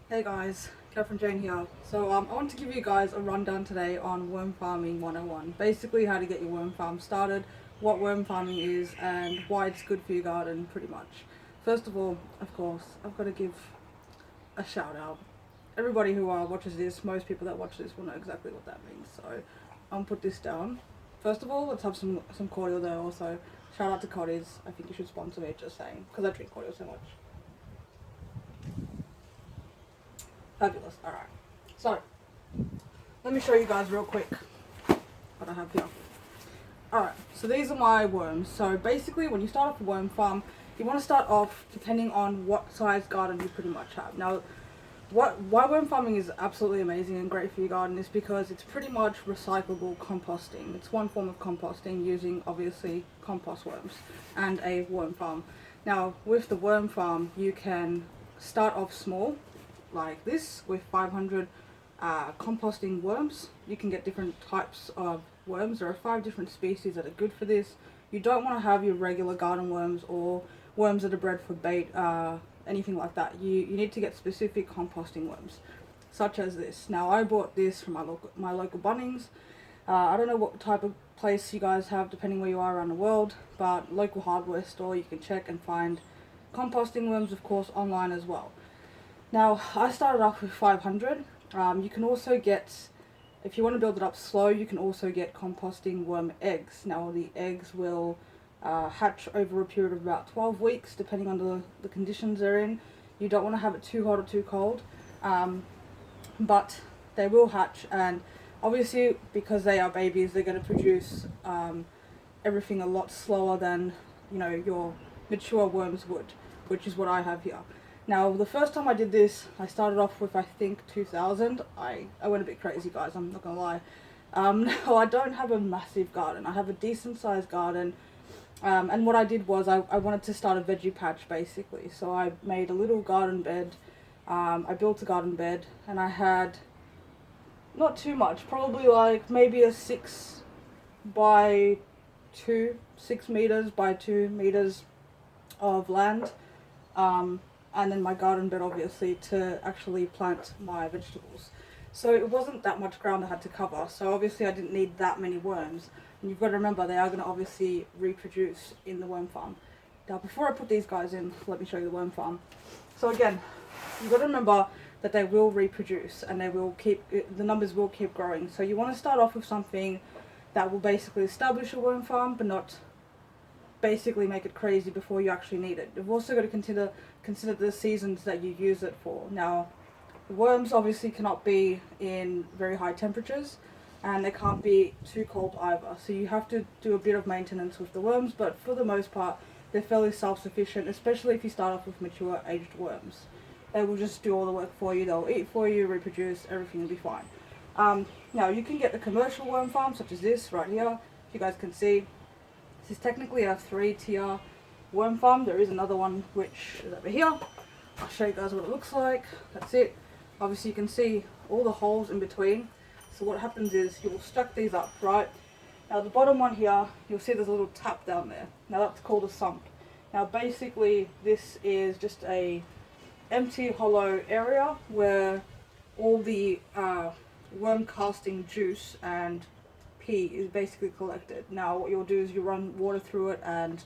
Hey guys, Catherine Jane here. I want to give you guys a rundown today on worm farming 101. Basically how to get your worm farm started, what worm farming is and why it's good for your garden pretty much. First of all, of course, I've got to give a shout out. Everybody who watches this, most people that watch this will know exactly what that means. So I'll put this down. First of all, let's have some cordial there also. Shout out to Cotties. I think you should sponsor me, just saying, because I drink cordial so much. Fabulous. Alright. So, let me show you guys real quick what I have here. Alright, so these are my worms. So basically when you start off a worm farm, you want to start off depending on what size garden you pretty much have. Now, why worm farming is absolutely amazing and great for your garden is because it's pretty much recyclable composting. It's one form of composting using obviously compost worms and a worm farm. Now with the worm farm you can start off small like this with 500 composting worms. You can get different types of worms. There are 5 different species that are good for this. You don't want to have your regular garden worms or worms that are bred for bait, anything like that. You need to get specific composting worms, such as this. Now I bought this from my local Bunnings. I don't know what type of place you guys have depending where you are around the world, but local hardware store you can check and find composting worms, of course, online as well. Now I started off with 500. You can also get, if you want to build it up slow, you can also get composting worm eggs. Now the eggs will hatch over a period of about 12 weeks depending on the conditions they're in. You don't want to have it too hot or too cold, but they will hatch, and obviously because they are babies they're going to produce everything a lot slower than your mature worms would, which is what I have here. Now the first time I did this I started off with I think 2000. I went a bit crazy, guys, I'm not gonna lie. No, I don't have a massive garden. I have a decent sized garden. And what I did was I wanted to start a veggie patch basically. So I made a little garden bed. I built a garden bed and I had not too much, probably like maybe a 6 meters by 2 meters of land. And then my garden bed obviously to actually plant my vegetables. So it wasn't that much ground I had to cover, so obviously I didn't need that many worms. And you've got to remember they are going to obviously reproduce in the worm farm. Now before I put these guys in, let me show you the worm farm. So again, you've got to remember that they will reproduce and they will keep, the numbers will keep growing. So you want to start off with something that will basically establish a worm farm but not basically make it crazy before you actually need it. You've also got to consider the seasons that you use it for. Now, the worms obviously cannot be in very high temperatures and they can't be too cold either. So you have to do a bit of maintenance with the worms, but for the most part, they're fairly self-sufficient, especially if you start off with mature aged worms. They will just do all the work for you, they'll eat for you, reproduce, everything will be fine. Now, you can get a commercial worm farm such as this right here, if you guys can see. This is technically a 3-tier worm farm. There is another one which is over here. I'll show you guys what it looks like. That's it. Obviously you can see all the holes in between. So what happens is you'll stack these up, right? Now the bottom one here, you'll see there's a little tap down there. Now that's called a sump. Now basically this is just a empty hollow area where all the worm casting juice and pee is basically collected. Now what you'll do is you run water through it and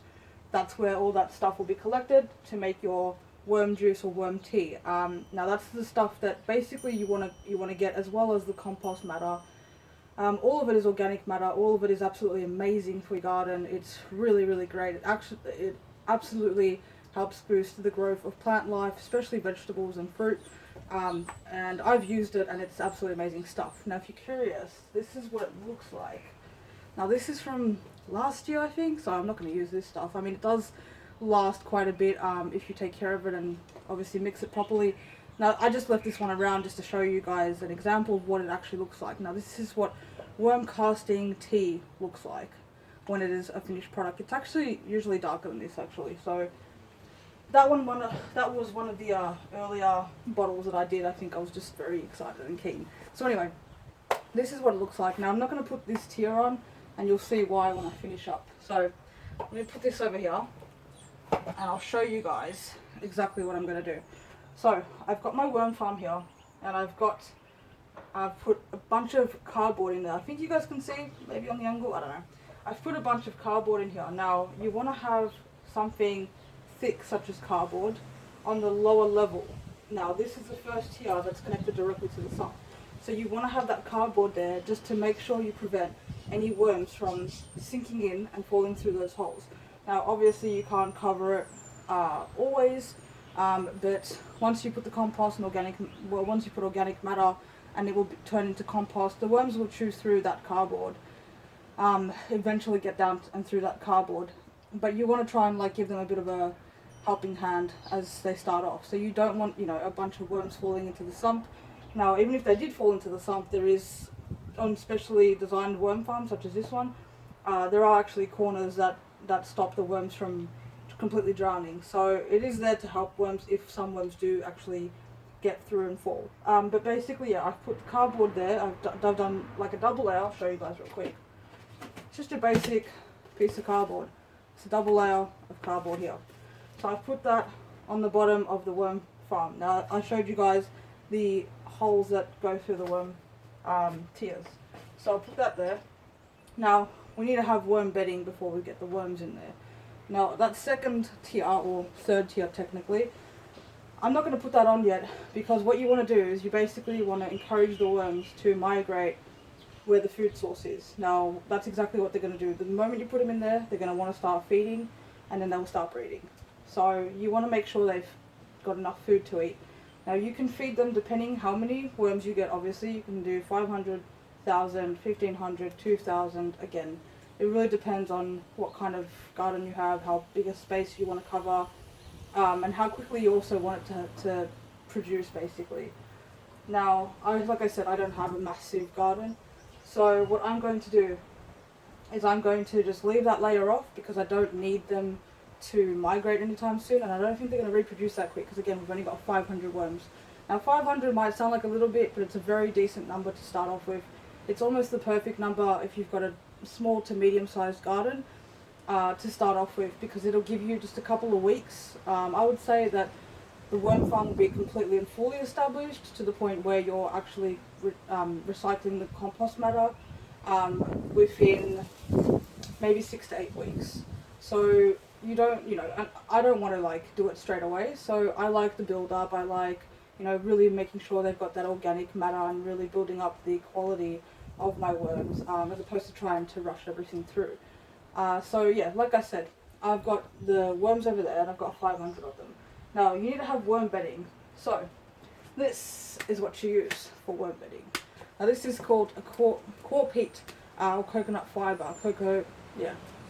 that's where all that stuff will be collected to make your worm juice or worm tea. Now that's the stuff that basically you want to get, as well as the compost matter. All of it is organic matter. All of it is absolutely amazing for your garden. It's really, really great. It absolutely helps boost the growth of plant life, especially vegetables and fruit. And I've used it and it's absolutely amazing stuff. Now if you're curious, this is what it looks like. Now this is from last year I think, so I'm not going to use this stuff. I mean, it does last quite a bit if you take care of it and obviously mix it properly. Now I just left this one around just to show you guys an example of what it actually looks like. Now this is what worm casting tea looks like when it is a finished product. It's actually usually darker than this actually, so that was one of the earlier bottles that I did. I think I was just very excited and keen. So anyway, this is what it looks like. Now I'm not going to put this tier on, and you'll see why when I finish up. So let me put this over here, and I'll show you guys exactly what I'm going to do. So I've got my worm farm here, and I've put a bunch of cardboard in there. I think you guys can see, maybe on the angle, I don't know. I've put a bunch of cardboard in here. Now you want to have something thick such as cardboard on the lower level. Now this is the first tier that's connected directly to the sun. So you want to have that cardboard there just to make sure you prevent any worms from sinking in and falling through those holes. Now obviously you can't cover it always, but once you put the compost and once you put organic matter and it will turn into compost, the worms will chew through that cardboard, eventually get down and through that cardboard. But you want to try and like give them a bit of a helping hand as they start off. So you don't want, a bunch of worms falling into the sump. Now, even if they did fall into the sump, there is, on specially designed worm farms such as this one, there are actually corners that stop the worms from completely drowning. So it is there to help worms if some worms do actually get through and fall. But basically, yeah, I've put cardboard there. I've done like a double layer. I'll show you guys real quick. It's just a basic piece of cardboard. It's a double layer of cardboard here. So I've put that on the bottom of the worm farm. Now I showed you guys the holes that go through the worm tiers. So I'll put that there. Now we need to have worm bedding before we get the worms in there. Now that second tier, or third tier technically, I'm not going to put that on yet, because what you want to do is you basically want to encourage the worms to migrate where the food source is. Now that's exactly what they're going to do. The moment you put them in there, they're going to want to start feeding, and then they'll start breeding. So you want to make sure they've got enough food to eat. Now you can feed them depending how many worms you get. Obviously you can do 500, 1,000, 1,500, 2,000. Again, it really depends on what kind of garden you have, how big a space you want to cover, and how quickly you also want it to produce basically. Now, like I said, I don't have a massive garden, so what I'm going to do is I'm going to just leave that layer off, because I don't need them to migrate anytime soon, and I don't think they're going to reproduce that quick, because again, we've only got 500 worms. Now 500 might sound like a little bit, but it's a very decent number to start off with. It's almost the perfect number if you've got a small to medium sized garden to start off with, because it'll give you just a couple of weeks. I would say that the worm farm will be completely and fully established to the point where you're actually recycling the compost matter within maybe 6 to 8 weeks. So you don't, I don't want to like do it straight away. So I like the build up. I like, really making sure they've got that organic matter and really building up the quality of my worms, as opposed to trying to rush everything through. So yeah, like I said, I've got the worms over there and I've got 500 of them. Now you need to have worm bedding. So this is what you use for worm bedding. Now this is called a core peat or coconut fibre.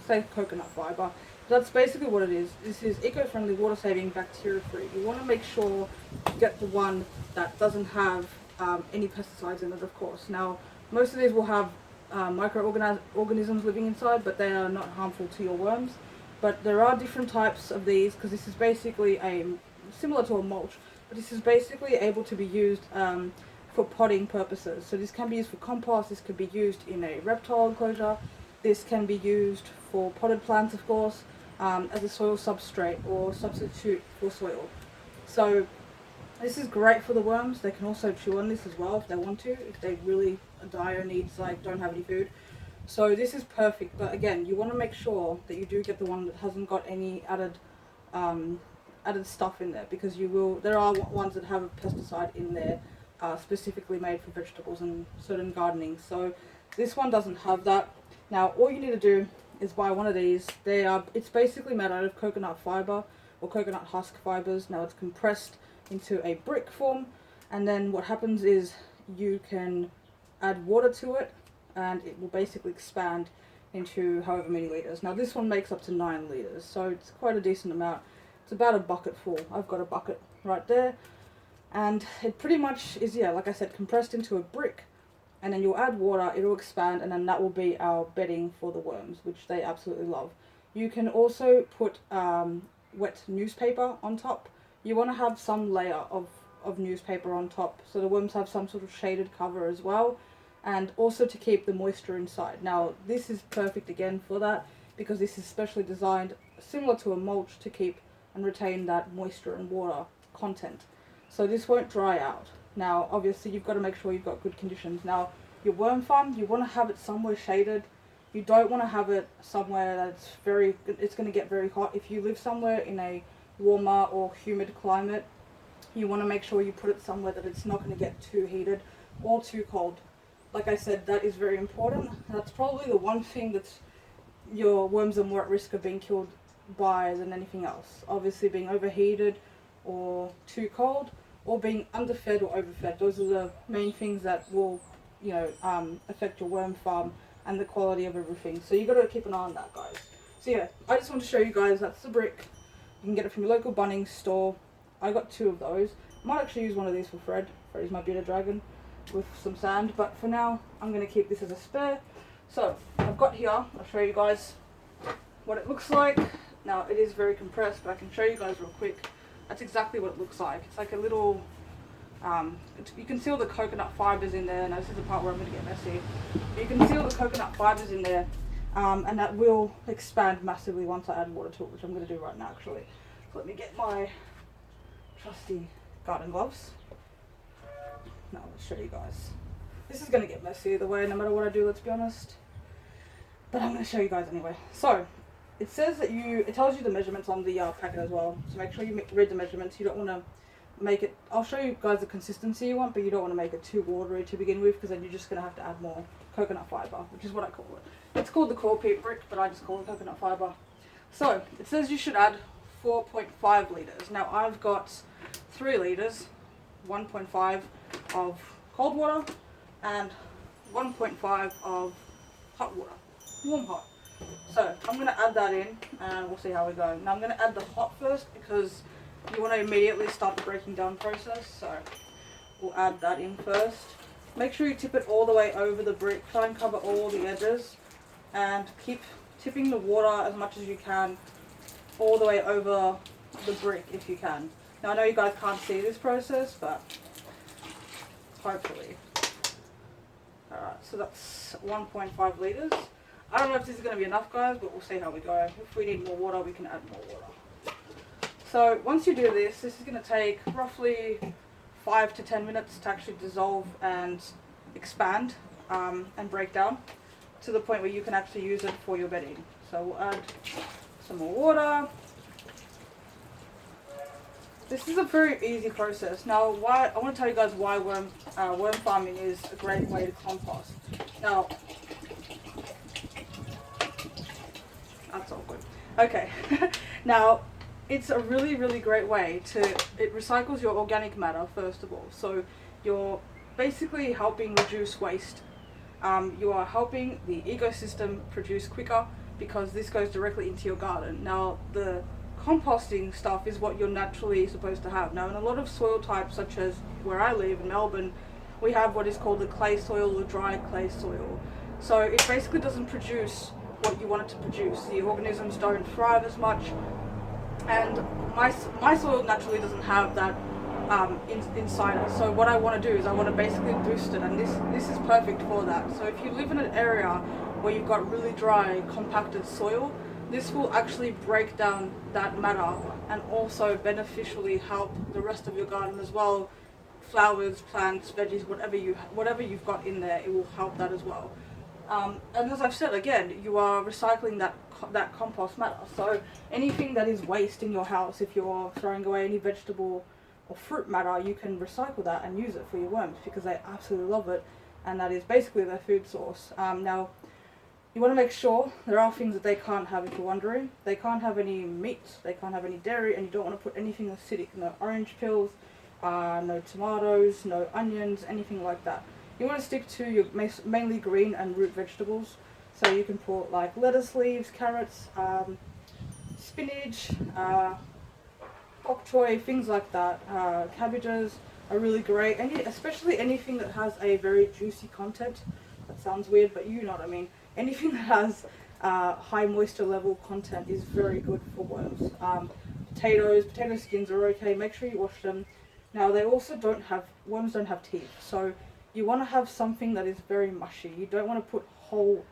Say coconut fibre. That's basically what it is. This is eco-friendly, water-saving, bacteria-free. You want to make sure you get the one that doesn't have any pesticides in it, of course. Now, most of these will have microorganisms living inside, but they are not harmful to your worms. But there are different types of these, because this is basically similar to a mulch, but this is basically able to be used for potting purposes. So this can be used for compost, this can be used in a reptile enclosure, this can be used for potted plants, of course, as a soil substrate or substitute for soil. So this is great for the worms. They can also chew on this as well if they want to, if they really dire needs, like don't have any food. So this is perfect, but again, you want to make sure that you do get the one that hasn't got any added stuff in there, because there are ones that have a pesticide in there specifically made for vegetables and certain gardening. So this one doesn't have that. Now all you need to do is buy one of these. It's basically made out of coconut fibre or coconut husk fibres. Now it's compressed into a brick form, and then what happens is you can add water to it and it will basically expand into however many litres. Now this one makes up to 9 litres, so it's quite a decent amount. It's about a bucket full. I've got a bucket right there, and it pretty much is, like I said, compressed into a brick, and then you'll add water, it'll expand, and then that will be our bedding for the worms, which they absolutely love. You can also put wet newspaper on top. You want to have some layer of newspaper on top, so the worms have some sort of shaded cover as well, and also to keep the moisture inside. Now this is perfect again for that, because this is specially designed similar to a mulch to keep and retain that moisture and water content. so this won't dry out. Now obviously you've got to make sure you've got good conditions. Now your worm farm, you want to have it somewhere shaded. You don't want to have it somewhere that's it's going to get very hot. If you live somewhere in a warmer or humid climate, you want to make sure you put it somewhere that it's not going to get too heated or too cold. Like I said, that is very important. That's probably the one thing that's your worms are more at risk of being killed by than anything else. Obviously being overheated or too cold, or being underfed or overfed. Those are the main things that will, affect your worm farm and the quality of everything. So you got to keep an eye on that, guys. So yeah, I just want to show you guys that's the brick. You can get it from your local Bunnings store. I got 2 of those. I might actually use one of these for Fred. Freddy's my bearded dragon with some sand, but for now I'm going to keep this as a spare. So I've got here, I'll show you guys what it looks like. Now it is very compressed, but I can show you guys real quick. That's exactly what it looks like. It's like a little, you can see all the coconut fibres in there. Now this is the part where I'm going to get messy. But you can see all the coconut fibres in there, and that will expand massively once I add water to it, which I'm going to do right now actually. So let me get my trusty garden gloves. Now let's show you guys. This is going to get messy either way, no matter what I do, let's be honest. But I'm going to show you guys anyway. So it says that it tells you the measurements on the packet as well. So make sure you read the measurements. You don't want to make it, I'll show you guys the consistency you want, but you don't want to make it too watery to begin with, because then you're just going to have to add more coconut fibre, which is what I call it. It's called the core peat brick, but I just call it coconut fibre. So it says you should add 4.5 litres. Now I've got 3 litres, 1.5 of cold water and 1.5 of hot water, warm hot. So I'm going to add that in and we'll see how we go. Now I'm going to add the hot first because you want to immediately start the breaking down process. So we'll add that in first. Make sure you tip it all the way over the brick. Try and cover all the edges and keep tipping the water as much as you can all the way over the brick if you can. Now I know you guys can't see this process, but hopefully. Alright, so that's 1.5 litres. I don't know if this is going to be enough, guys, but we'll see how we go. If we need more water, we can add more water. So once you do this, this is going to take roughly 5 to 10 minutes to actually dissolve and expand and break down to the point where you can actually use it for your bedding. So we'll add some more water. This is a very easy process. Now, I want to tell you guys why worm farming is a great way to compost. Now, that's all good. Okay, now it's a really, really great way it recycles your organic matter first of all. So you're basically helping reduce waste. You are helping the ecosystem produce quicker because this goes directly into your garden. Now, the composting stuff is what you're naturally supposed to have. Now in a lot of soil types, such as where I live in Melbourne, we have what is called the clay soil or dry clay soil. So it basically doesn't produce what you want it to produce. The organisms don't thrive as much, and my soil naturally doesn't have that inside it. So what I want to do is I want to basically boost it, and this is perfect for that. So if you live in an area where you've got really dry compacted soil, this will actually break down that matter and also beneficially help the rest of your garden as well. Flowers, plants, veggies, whatever you've got in there, it will help that as well. And as I've said again, you are recycling that compost matter. So anything that is waste in your house, if you're throwing away any vegetable or fruit matter, you can recycle that and use it for your worms because they absolutely love it, and that is basically their food source. Now, you want to make sure there are things that they can't have if you're wondering. They can't have any meat, they can't have any dairy, and you don't want to put anything acidic. No orange peels, no tomatoes, no onions, anything like that. You want to stick to your mainly green and root vegetables. So you can put like lettuce leaves, carrots, spinach, bok choy, things like that. Cabbages are really great, and especially anything that has a very juicy content. That sounds weird, but you know what I mean. Anything that has high moisture level content is very good for worms. Potato skins are okay. Make sure you wash them. Now worms don't have teeth, so you want to have something that is very mushy. You don't want to put whole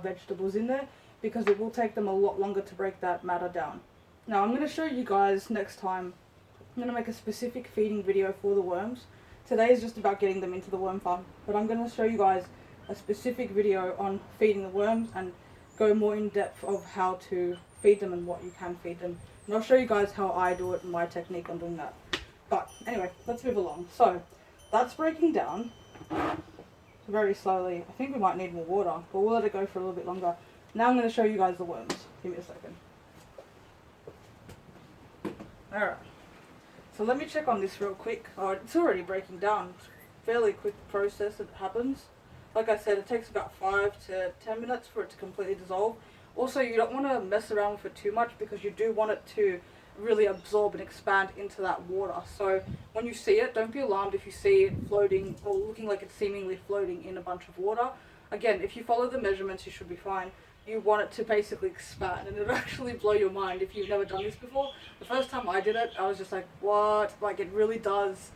vegetables in there because it will take them a lot longer to break that matter down. Now I'm going to show you guys next time I'm going to make a specific feeding video for the worms. Today is just about getting them into the worm farm, but I'm going to show you guys a specific video on feeding the worms and go more in depth of how to feed them and what you can feed them. And I'll show you guys how I do it and my technique on doing that. But anyway, let's move along. So that's breaking down very slowly. I think we might need more water, but we'll let it go for a little bit longer. Now I'm going to show you guys the worms. Give me a second. Alright, so let me check on this real quick. Oh, it's already breaking down. It's a fairly quick process that happens. Like I said, it takes about 5 to 10 minutes for it to completely dissolve. Also, you don't want to mess around with it too much because you do want it to really absorb and expand into that water. So when you see it, don't be alarmed if you see it floating or looking like it's seemingly floating in a bunch of water. Again, if you follow the measurements, you should be fine. You want it to basically expand, and it'll actually blow your mind if you've never done this before. The first time I did it, I was just like, what? Like, it really does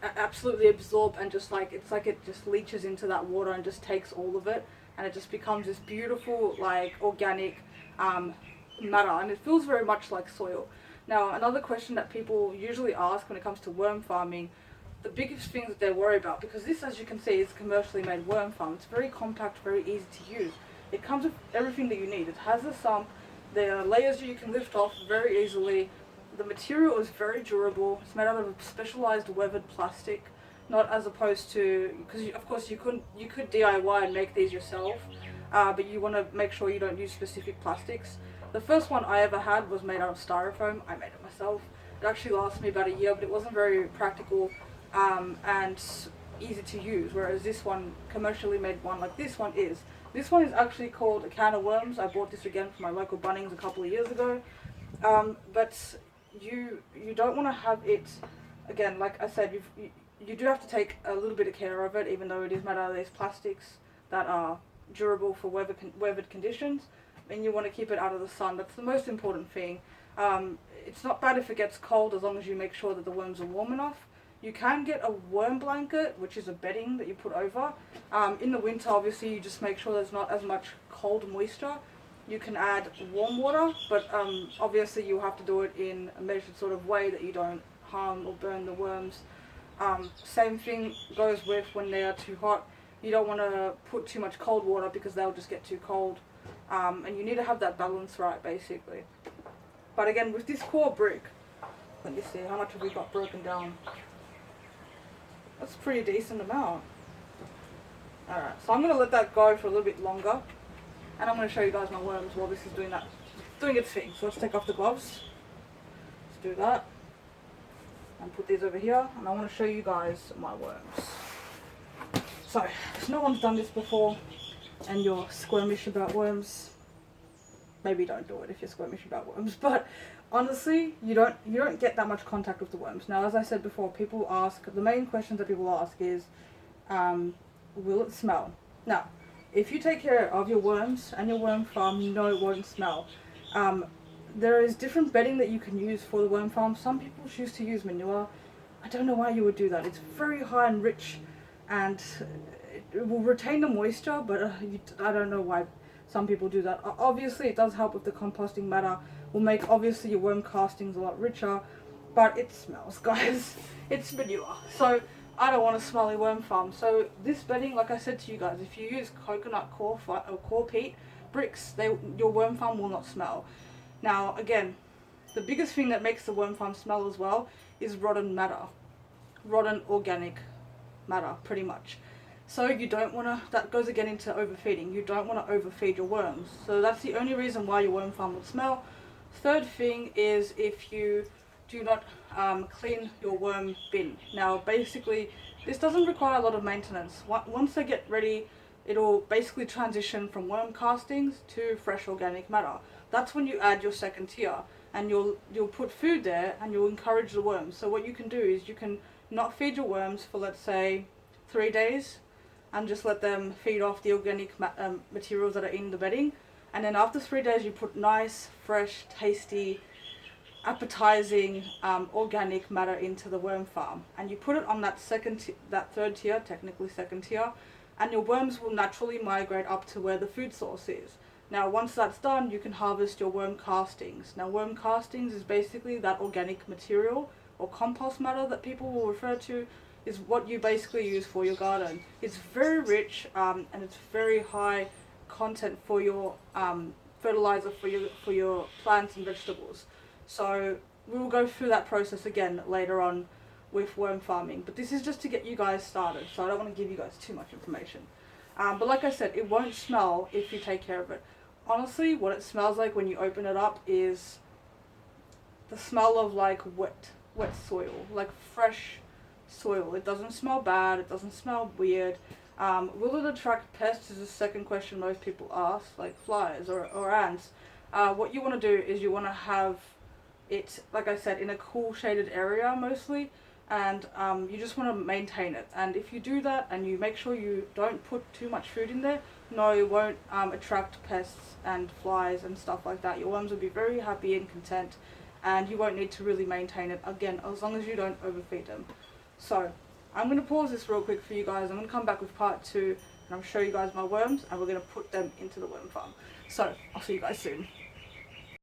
absolutely absorb, and just like, it's like it just leaches into that water and just takes all of it, and it just becomes this beautiful, like, organic matter, and it feels very much like soil. Now, another question that people usually ask when it comes to worm farming, the biggest things that they worry about, because this, as you can see, is a commercially made worm farm. It's very compact, very easy to use. It comes with everything that you need. It has a sump, there are layers you can lift off very easily. The material is very durable. It's made out of a specialized weathered plastic, not as opposed to, because of course you could DIY and make these yourself, but you want to make sure you don't use specific plastics. The first one I ever had was made out of styrofoam. I made it myself. It actually lasted me about a year, but it wasn't very practical and easy to use, whereas this one, commercially made one like this one is. This one is actually called a can of worms. I bought this again from my local Bunnings a couple of years ago. But you don't want to have it, again, like I said, you do have to take a little bit of care of it, even though it is made out of these plastics that are durable for weathered conditions, and you want to keep it out of the sun. That's the most important thing. It's not bad if it gets cold, as long as you make sure that the worms are warm enough. You can get a worm blanket, which is a bedding that you put over. In the winter, obviously, you just make sure there's not as much cold moisture. You can add warm water, but obviously you'll have to do it in a measured sort of way that you don't harm or burn the worms. Same thing goes with when they are too hot. You don't want to put too much cold water because they'll just get too cold. And you need to have that balance right, basically. But again, with this core brick, let me see, how much have we got broken down? That's a pretty decent amount. Alright, so I'm going to let that go for a little bit longer. And I'm going to show you guys my worms while this is doing its thing. So let's take off the gloves. Let's do that. And put these over here. And I want to show you guys my worms. So, if no one's done this before and you're squirmish about worms, maybe don't do it if you're squirmish about worms. But honestly, you don't get that much contact with the worms. Now, as I said before, people ask, the main questions that people ask is, will it smell? Now, if you take care of your worms and your worm farm, you know it won't smell. There is different bedding that you can use for the worm farm. Some people choose to use manure. I don't know why you would do that. It's very high and rich, and it will retain the moisture, but I don't know why some people do that. Obviously, it does help with the composting matter. Will make, obviously, your worm castings a lot richer, but it smells, guys. It's manure. So I don't want a smelly worm farm. So this bedding, like I said to you guys, if you use coconut core or core peat bricks, your worm farm will not smell. Now, again, the biggest thing that makes the worm farm smell as well is rotten matter. Rotten organic matter, pretty much. So you don't want to, that goes again into overfeeding. You don't want to overfeed your worms. So that's the only reason why your worm farm would smell. Third thing is if you do not clean your worm bin. Now, basically, this doesn't require a lot of maintenance. Once they get ready, it'll basically transition from worm castings to fresh organic matter. That's when you add your second tier, and you'll put food there, and you'll encourage the worms. So what you can do is you can not feed your worms for, let's say, 3 days, and just let them feed off the organic materials that are in the bedding. And then after 3 days, you put nice, fresh, tasty, appetizing organic matter into the worm farm, and you put it on that third tier, technically second tier, and your worms will naturally migrate up to where the food source is. Now, once that's done, you can harvest your worm castings. Now, worm castings is basically that organic material or compost matter that people will refer to, is what you basically use for your garden. It's very rich, and it's very high content for your fertilizer for your plants and vegetables. So we will go through that process again later on with worm farming, but this is just to get you guys started, so I don't want to give you guys too much information. But like I said, it won't smell if you take care of it. Honestly, what it smells like when you open it up is the smell of like wet soil, like fresh soil. It doesn't smell bad, it doesn't smell weird. Will it attract pests is the second question most people ask, like flies or ants. What you want to do is you want to have it, like I said, in a cool shaded area mostly, and you just want to maintain it. And if you do that and you make sure you don't put too much food in there, no, it won't attract pests and flies and stuff like that. Your worms will be very happy and content, and you won't need to really maintain it, again, as long as you don't overfeed them. So I'm going to pause this real quick for you guys. I'm going to come back with part 2, and I'll show you guys my worms, and we're going to put them into the worm farm. So I'll see you guys soon.